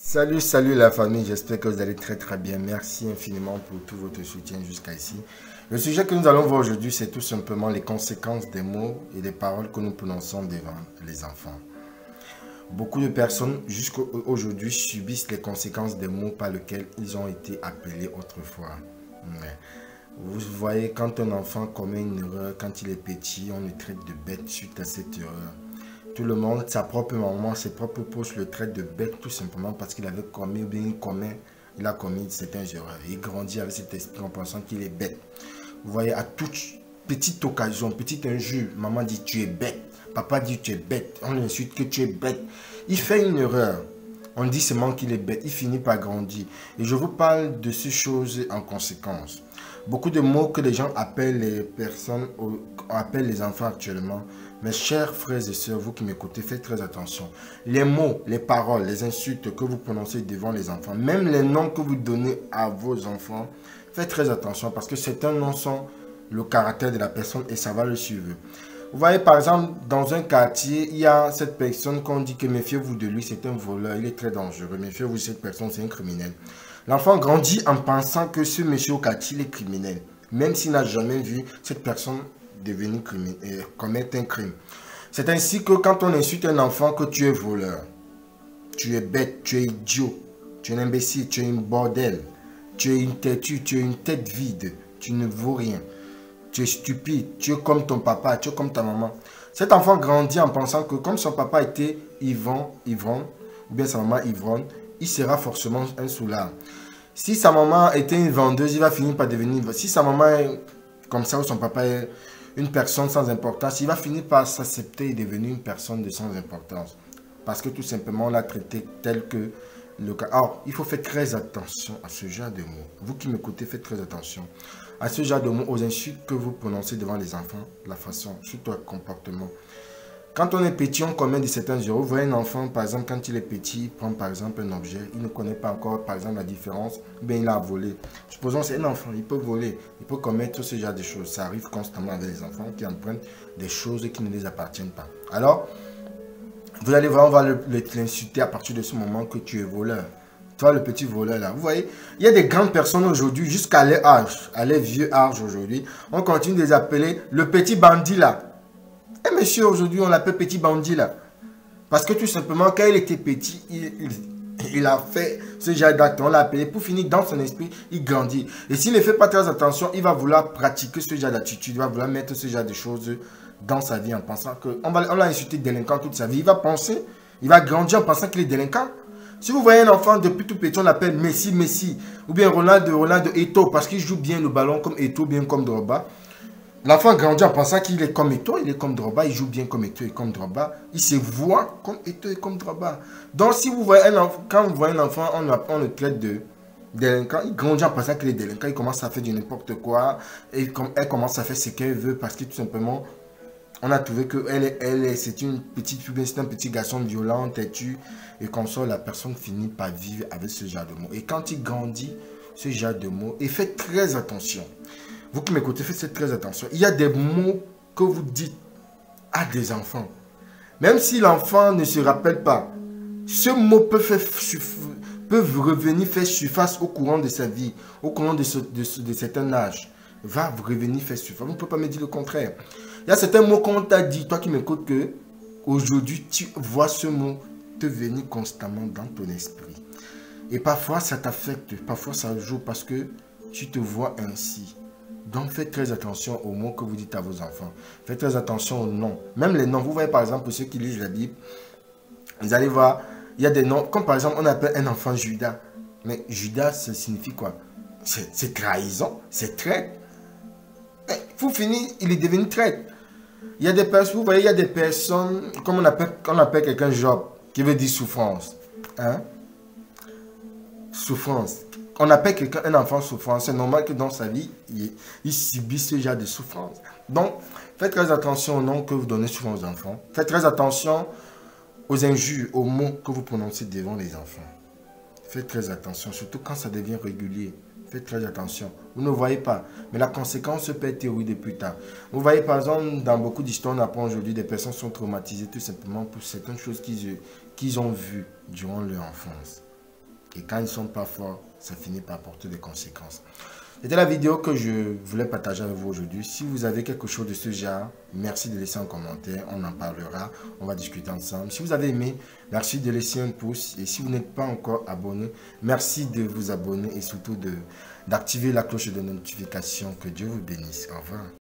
Salut la famille, j'espère que vous allez très bien. Merci infiniment pour tout votre soutien jusqu'à ici. Le sujet que nous allons voir aujourd'hui, c'est tout simplement les conséquences des mots et des paroles que nous prononçons devant les enfants. Beaucoup de personnes jusqu'à aujourd'hui subissent les conséquences des mots par lesquels ils ont été appelés autrefois. Vous voyez, quand un enfant commet une erreur, quand il est petit, on le traite de bête suite à cette erreur. Tout le monde, sa propre maman, ses propres proches le traitent de bête tout simplement parce qu'il avait commis ou bien il a commis certaines erreurs. Il grandit avec cet esprit en pensant qu'il est bête. Vous voyez, à toute petite occasion, petite injure, maman dit tu es bête, papa dit tu es bête, on l'insulte que tu es bête. Il fait une erreur, on dit seulement qu'il est bête, il finit par grandir. Et je vous parle de ces choses en conséquence. Beaucoup de mots que les gens appellent les personnes, appellent les enfants actuellement. Mes chers frères et sœurs, vous qui m'écoutez, faites très attention. Les mots, les paroles, les insultes que vous prononcez devant les enfants, même les noms que vous donnez à vos enfants, faites très attention parce que certains noms sont le caractère de la personne et ça va le suivre. Vous voyez par exemple, dans un quartier, il y a cette personne qu'on dit que méfiez-vous de lui, c'est un voleur, il est très dangereux. Méfiez-vous de cette personne, c'est un criminel. L'enfant grandit en pensant que ce monsieur au quartier il est criminel, même s'il n'a jamais vu cette personne devenir criminel, commettre un crime. C'est ainsi que quand on insulte un enfant que tu es voleur, tu es bête, tu es idiot, tu es un imbécile, tu es une bordel, tu es une têtue, tu es une tête vide, tu ne vaux rien, tu es stupide, tu es comme ton papa, tu es comme ta maman. Cet enfant grandit en pensant que comme son papa était ivron, ou bien sa maman ivronne, il sera forcément un soulard. Si sa maman était une vendeuse, il va finir par devenir... Si sa maman est comme ça ou son papa est une personne sans importance, il va finir par s'accepter et devenir une personne de sans importance. Parce que tout simplement, on l'a traité tel que le cas. Alors, il faut faire très attention à ce genre de mots. Vous qui m'écoutez, faites très attention à ce genre de mots, aux insultes que vous prononcez devant les enfants, la façon, surtout le comportement. Quand on est petit, on commet de certains erreurs. Vous voyez un enfant, par exemple, quand il est petit, il prend par exemple un objet, il ne connaît pas encore, par exemple, la différence, bien il a volé. Supposons que c'est un enfant, il peut voler, il peut commettre ce genre de choses. Ça arrive constamment avec les enfants qui empruntent des choses qui ne les appartiennent pas. Alors, vous allez voir, on va l'insulter à partir de ce moment que tu es voleur. Toi, le petit voleur là, vous voyez, il y a des grandes personnes aujourd'hui, jusqu'à leur âge, à leur vieux âge aujourd'hui, on continue de les appeler le petit bandit là. Et monsieur, aujourd'hui, on l'appelle petit bandit là. Parce que tout simplement, quand il était petit, il a fait ce genre d'acte. On l'a appelé. Pour finir, dans son esprit, il grandit. Et s'il ne fait pas très attention, il va vouloir pratiquer ce genre d'attitude. Il va vouloir mettre ce genre de choses dans sa vie en pensant qu'on l'a insulté délinquant toute sa vie. Il va penser, il va grandir en pensant qu'il est délinquant. Si vous voyez un enfant depuis tout petit, on l'appelle Messi. Ou bien Ronaldo Eto'o. Parce qu'il joue bien le ballon comme Eto'o, bien comme Drogba. L'enfant grandit en pensant qu'il est comme Eto'o, il est comme Drogba, il joue bien comme Eto'o et comme Drogba. Il se voit comme Eto'o et comme Drogba. Donc, si vous voyez un enfant, quand vous voyez un enfant, on le traite de délinquant. Il grandit en pensant qu'il est délinquant, il commence à faire du n'importe quoi. Et elle commence à faire ce qu'elle veut parce que tout simplement, on a trouvé que c'est une petite fille, c'est un petit garçon violent, têtu. Et comme ça, la personne finit par vivre avec ce genre de mots. Et quand il grandit, ce genre de mots, et faites très attention. Vous qui m'écoutez, faites très attention. Il y a des mots que vous dites à des enfants. Même si l'enfant ne se rappelle pas, ce mot peut revenir faire surface au courant de sa vie, au courant de certains âges. Va revenir faire surface. Vous ne pouvez pas me dire le contraire. Il y a certains mots qu'on t'a dit, toi qui m'écoutes, que aujourd'hui tu vois ce mot te venir constamment dans ton esprit. Et parfois ça t'affecte, parfois ça joue parce que tu te vois ainsi. Donc faites très attention aux mots que vous dites à vos enfants. Faites très attention aux noms. Même les noms. Vous voyez par exemple, pour ceux qui lisent la Bible, vous allez voir, il y a des noms, comme par exemple, on appelle un enfant Judas. Mais Judas, ça signifie quoi? C'est trahison, c'est traître. Vous finissez, il est devenu traître. Il y a des personnes, vous voyez, il y a des personnes, comme on appelle quelqu'un Job, qui veut dire souffrance. Hein? Souffrance. On appelle quelqu'un un enfant souffrance. C'est normal que dans sa vie, il subisse ce genre de souffrance. Donc, faites très attention aux noms que vous donnez souvent aux enfants. Faites très attention aux injures, aux mots que vous prononcez devant les enfants. Faites très attention, surtout quand ça devient régulier. Faites très attention. Vous ne voyez pas, mais la conséquence peut être théorisée plus tard. Vous voyez par exemple, dans beaucoup d'histoires, on apprend aujourd'hui, des personnes sont traumatisées tout simplement pour certaines choses qu'ils ont vues durant leur enfance. Et quand ils ne sont pas forts, ça finit par porter des conséquences. C'était la vidéo que je voulais partager avec vous aujourd'hui. Si vous avez quelque chose de ce genre, merci de laisser un commentaire, on en parlera, on va discuter ensemble. Si vous avez aimé, merci de laisser un pouce. Et si vous n'êtes pas encore abonné, merci de vous abonner et surtout d'activer la cloche de notification. Que Dieu vous bénisse. Au revoir.